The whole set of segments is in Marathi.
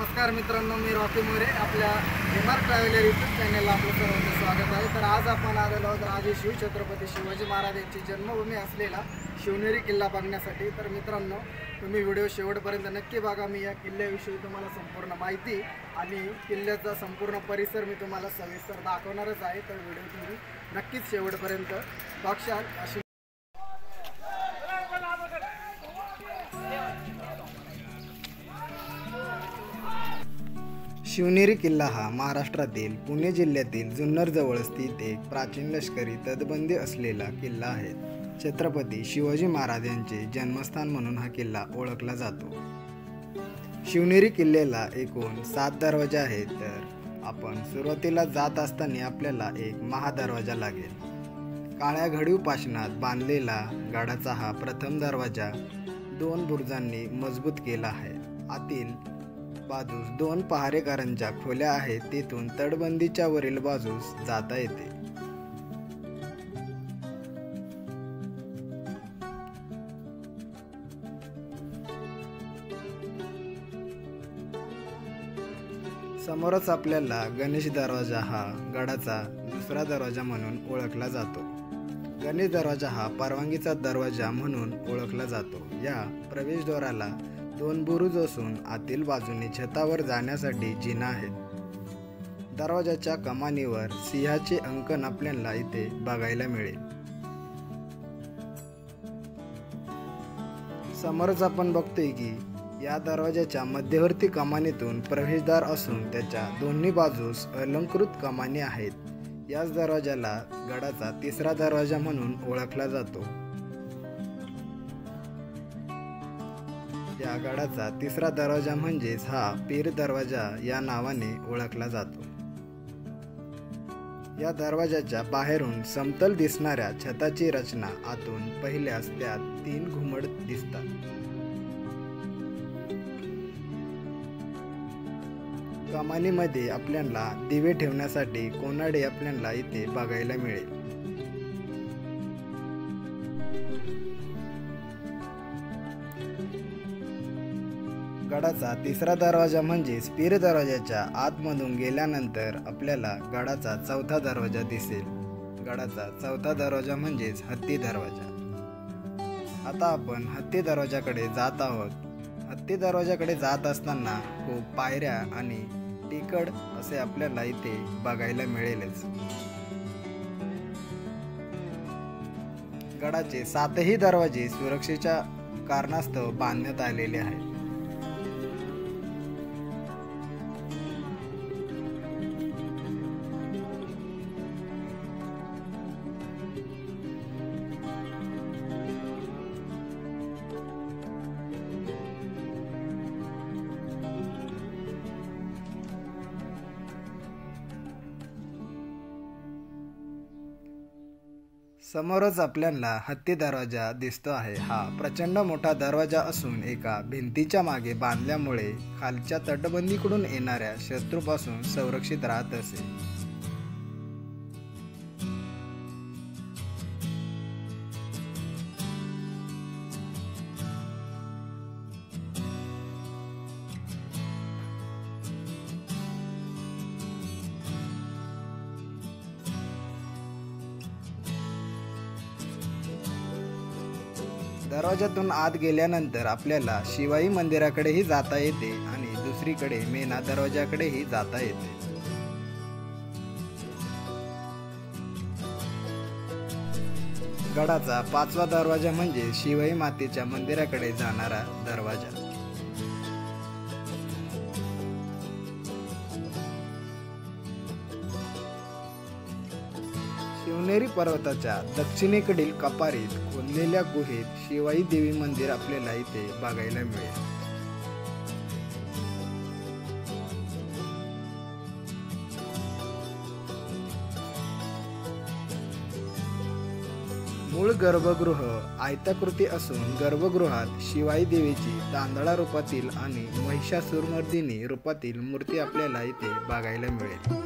नमस्कार मित्रांनो, मी रॉकी मोरे. आपल्या एमआर ट्रॅव्हलर यूट्यूब चॅनलला आपलं सर्वांचं स्वागत आहे. तर आज आपण आलेलो आहोत राजे शिवछत्रपती शिवाजी महाराज यांची जन्मभूमी असलेला शिवनेरी किल्ला बघण्यासाठी. तर मित्रांनो, तुम्ही व्हिडिओ शेवटपर्यंत नक्की बघा. मी या किल्ल्याविषयी तुम्हाला संपूर्ण माहिती आणि किल्ल्याचा संपूर्ण परिसर मी तुम्हाला सविस्तर दाखवणारच आहे. तर व्हिडिओ तुम्ही नक्कीच शेवटपर्यंत बघशाल अशी. शिवनेरी किल्ला हा महाराष्ट्रातील पुणे जिल्ह्यातील जुन्नरजवळ स्थित एक प्राचीन लष्करी तटबंदी असलेला किल्ला आहे. छत्रपती शिवाजी महाराज यांचे जन्मस्थान म्हणून हा किल्ला ओळखला जातो. शिवनेरी किल्ल्याला एकूण 7 दरवाजे आहेत. तर आपण सुरुवातीला जात असताना आपल्याला एक महादरवाजा लागेल. काळ्या घडीव पाषाणात बांधलेला गडाचा हा प्रथम दरवाजा 2 बुरुजांनी मजबूत केला आहे. आतील बाजूस 2 पहारेकरांच्या खोल्या आहेत. तेथून तटबंदीच्या वरील बाजूस जाता येते. समोरच आपल्याला गणेश दरवाजा हा गडाचा दुसरा दरवाजा म्हणून ओळखला जातो. गणेश दरवाजा हा परवानगीचा दरवाजा म्हणून ओळखला जातो. या प्रवेशद्वाराला 2 बुरुज असून आतील बाजूने छतावर जाण्यासाठी जिना आहेत. दरवाजाच्या कमानीवर सिंहाचे अंकन आपल्याला इथे बघायला मिळेल. समोरच आपण बघतोय की या दरवाजाच्या मध्यवर्ती कमानीतून प्रवेशद्वार असून त्याच्या दोन्ही बाजूस अलंकृत कमानी आहेत. याच दरवाजाला गडाचा तिसरा दरवाजा म्हणून ओळखला जातो. या गडाचा तिसरा दरवाजा म्हणजेच हा पीर दरवाजा या नावाने ओळखला जातो. या दरवाजाच्या बाहेरून समतल दिसणाऱ्या छताची रचना आतून पाहिल्यास त्यात 3 घुमट दिसतात. कमानीमध्ये आपल्याला दिवे ठेवण्यासाठी कोनाडे आपल्याला इथे बघायला मिळेल. गडाचा तिसरा दरवाजा म्हणजेच पीर दरवाजाच्या आतमधून गेल्यानंतर आपल्याला गडाचा चौथा दरवाजा दिसेल. गडाचा चौथा दरवाजा म्हणजेच हत्ती दरवाजा. आता आपण हत्ती दरवाजाकडे जात आहोत. हत्ती दरवाजाकडे जात असताना खूप पायऱ्या आणि टिकड असे आपल्याला इथे बघायला मिळेलच. गडाचे 7ही दरवाजे सुरक्षेच्या कारणास्तव बांधण्यात आलेले आहेत. समोरच आपल्याला हत्ती दरवाजा दिसतो आहे. हा प्रचंड मोठा दरवाजा असून एका भिंतीच्या मागे बांधल्यामुळे खालच्या तटबंदीकडून येणाऱ्या शत्रूपासून संरक्षित राहत असे. दरवाजातून आत गेल्यानंतर आपल्याला शिवाई मंदिराकडेही जाता येते आणि दुसरीकडे मेणा दरवाजाकडेही जाता येते. गडाचा 5वा दरवाजा म्हणजे शिवाई मातेच्या मंदिराकडे जाणारा दरवाजा. शिवनेरी पर्वताच्या दक्षिणेकडील कपारीत खोदलेल्या गुहेत शिवाई देवी मंदिर आपल्याला इथे बघायला मिळेल. मूळ गर्भगृह आयताकृती असून गर्भगृहात शिवाई देवीची तांदळा रूपातील आणि महिषासुरमर्दिनी रूपातील मूर्ती आपल्याला इथे बघायला मिळेल.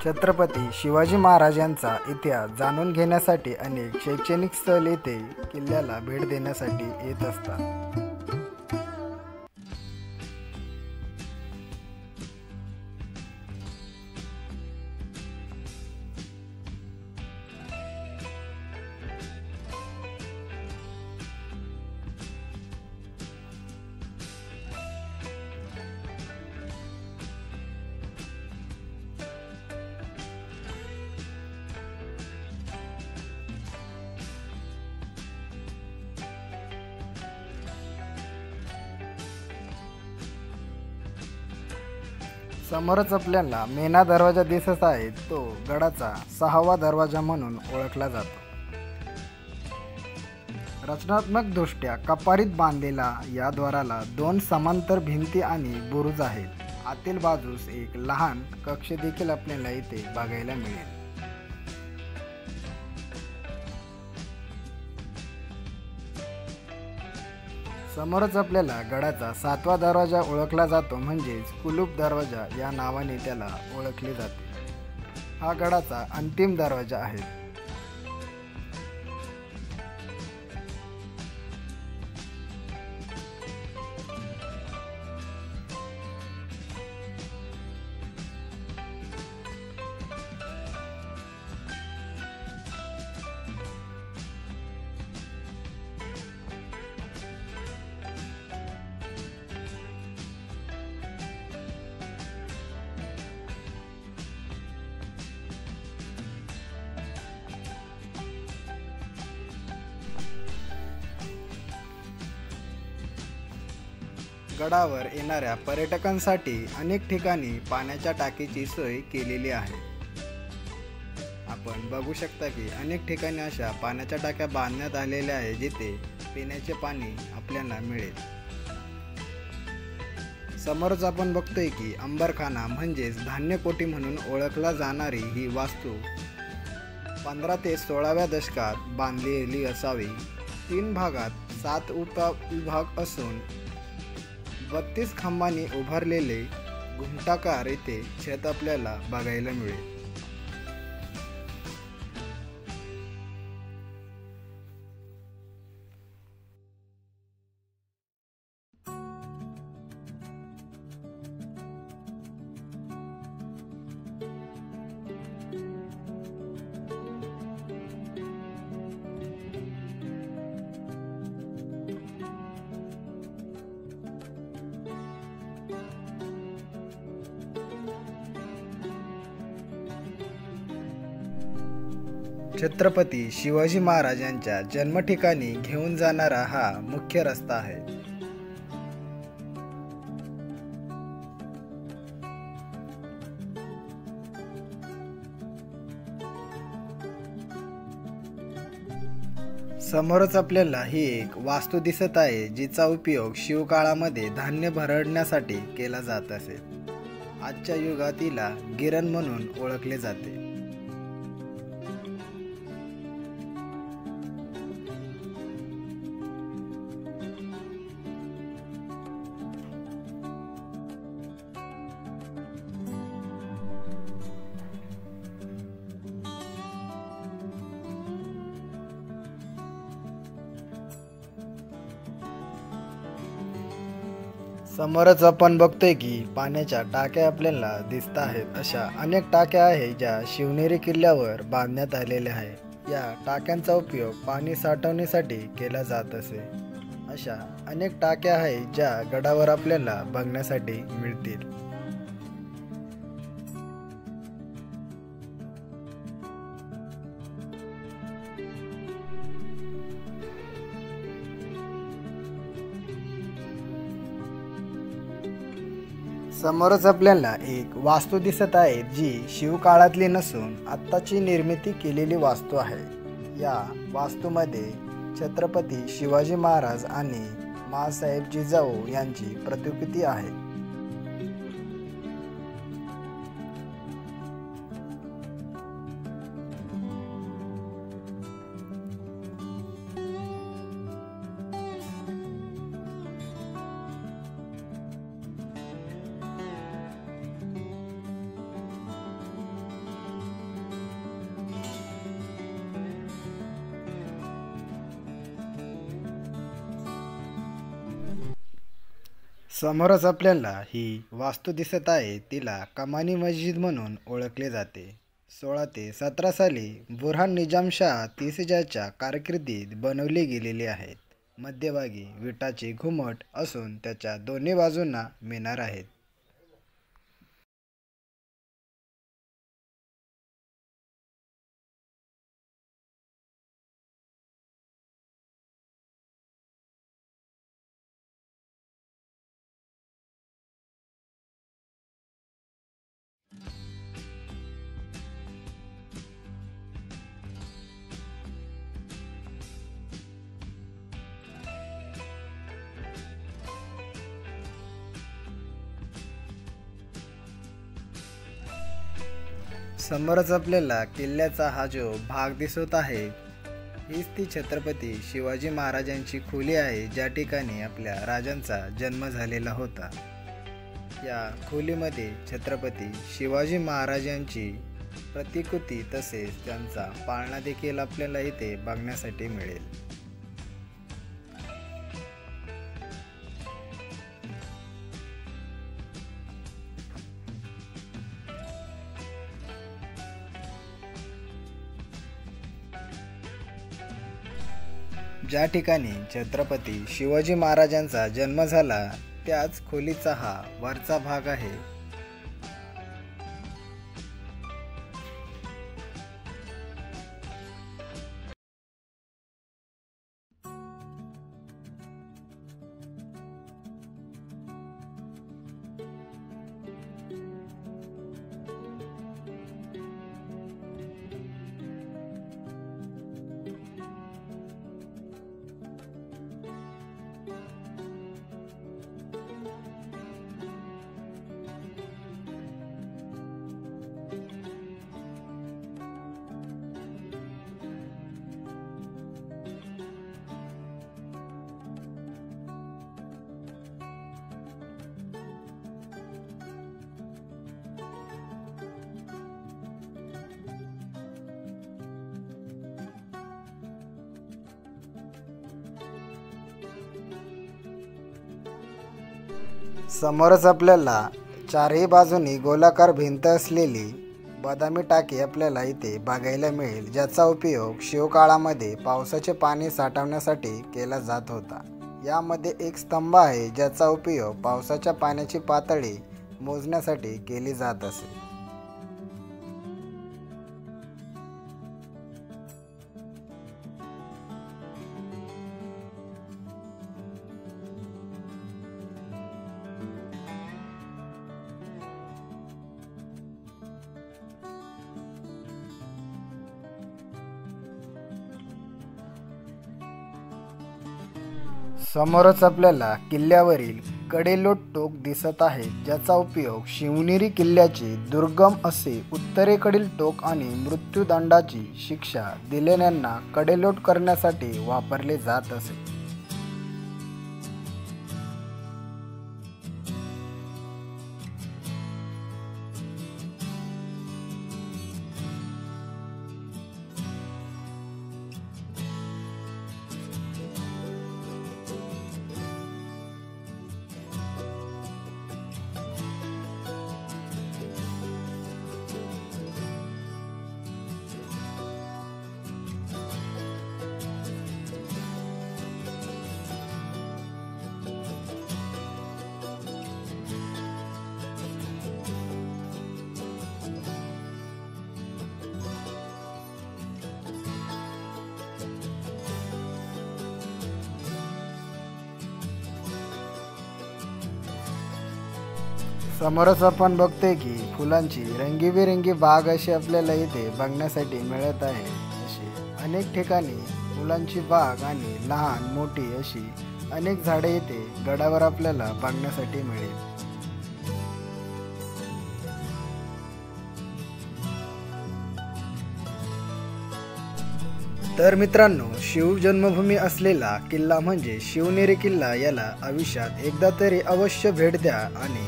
छत्रपती शिवाजी महाराज यांचा इतिहास जाणून घेण्यासाठी अनेक शैक्षणिक स्थळ येथे किल्ल्याला भेट देण्यासाठी येत असतात. समोरच आपल्याला मेणा दरवाजा दिसत आहे. तो गडाचा 6वा दरवाजा म्हणून ओळखला जातो. रचनात्मक दृष्ट्या कपारीत बांधलेला या द्वाराला 2 समांतर भिंती आणि बुरुज आहेत. आतील बाजूस एक लहान कक्ष देखील आपल्याला इथे बघायला मिळेल. समोरच आपल्याला गडाचा 7वा दरवाजा ओळखला जातो, म्हणजेच कुलूप दरवाजा या नावाने त्याला ओळखले जाते. हा गडाचा अंतिम दरवाजा आहे. गडावर येणाऱ्या पर्यटकांसाठी अनेक ठिकाणी पाण्याच्या टाकीची सोय केलेली आहे. आपण बघू शकता की अनेक ठिकाणी अशा पाण्याच्या टाक्या बांधण्यात आलेल्या आहेत, जिथे पिण्याचे पाणी आपल्याला मिळेल. समोरच आपण बघतोय की अंबरखाना म्हणजेच धान्य कोठी म्हणून ओळखला जाणारी ही वास्तू 15 ते 16व्या दशकात बांधलेली असावी. 3 भागात 7 उपविभाग असून 32 खांबांनी उभारलेले घुमटाकार येथे छत आपल्याला बघायला मिळेल. छत्रपती शिवाजी महाराज यांच्या जन्मठिकाणी घेऊन जाणारा हा मुख्य रस्ता आहे. समोरच आपल्याला ही एक वास्तू दिसत आहे, जिचा उपयोग शिवकाळामध्ये धान्य भरडण्यासाठी केला जात असे. आजच्या युगात तिला गिरण म्हणून ओळखले जाते. समोरच आपण बघतोय की पाण्याच्या टाक्या आपल्याला दिसत आहेत. अशा अनेक टाक्या आहेत ज्या शिवनेरी किल्ल्यावर बांधण्यात आलेल्या आहेत. या टाक्यांचा उपयोग पाणी साठवण्यासाठी केला जात असे. अशा अनेक टाक्या आहेत ज्या गडावर आपल्याला बघण्यासाठी मिळतील. समोरच आपल्याला एक वास्तू दिसत आहे, जी शिवकाळातली नसून आत्ताची निर्मिती केलेली वास्तू आहे. या वास्तूमध्ये छत्रपती शिवाजी महाराज आणि माँसाहेब जिजाऊ यांची प्रतिकृती आहे. समोरच आपल्याला ही वास्तू दिसत आहे, तिला कमानी मस्जिद म्हणून ओळखले जाते. 16 ते 17 साली बुरहान निजाम शाह तिसजाच्या कारकिर्दीत बनवली गेलेली आहेत. मध्यभागी विटाचे घुमट असून त्याच्या दोन्ही बाजूंना मिनार आहेत. समोरच आपल्याला किल्ल्याचा हा जो भाग दिसत आहे, हीच ती छत्रपती शिवाजी महाराजांची खोली आहे, ज्या ठिकाणी आपल्या राजांचा जन्म झालेला होता. या खोलीमध्ये छत्रपती शिवाजी महाराजांची प्रतिकृती तसेच त्यांचा पाळणा देखील आपल्याला इथे बघण्यासाठी मिळेल. ज्या ठिकाणी छत्रपती शिवाजी महाराजांचा जन्म झाला त्याच खोलीचा हा वरचा भाग आहे. समोरच आपल्याला चारही बाजूनी गोलाकार भिंत असलेली बदामी टाकी आपल्याला इथे बघायला मिळेल, ज्याचा उपयोग शिवकाळामध्ये पावसाचे पाणी साठवण्यासाठी केला जात होता. यामध्ये एक स्तंभ आहे, ज्याचा उपयोग पावसाच्या पाण्याची पातळी मोजण्यासाठी केली जात असे. समोरच आपल्याला किल्ल्यावरील कडेलोट टोक दिसत आहे, ज्याचा उपयोग शिवनेरी किल्ल्याचे दुर्गम असे उत्तरेकडील टोक आणि मृत्यूदंडाची शिक्षा दिलेल्यांना कडेलोट करण्यासाठी वापरले जात असे. समोरच आपण बघतोय की फुलांची रंगीबेरंगी बाग अशी आपल्याला इथे बघण्यासाठी मिळत आहे. अशी अनेक ठिकाणी फुलांची बाग आणि लहान मोठी अशी अनेक झाडे इथे गडावर आपल्याला बघण्यासाठी मिळेल. तर मित्रांनो, शिवजन्मभूमी असलेला किल्ला म्हणजे शिवनेरी किल्ला, याला आयुष्यात एकदा तरी अवश्य भेट द्या आणि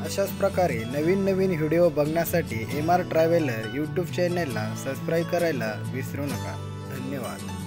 अशाच प्रकारे नवीन व्हिडिओ बघण्यासाठी MR ट्रॅव्हलर यूट्यूब चॅनलला सबस्क्राईब करायला विसरू नका. धन्यवाद.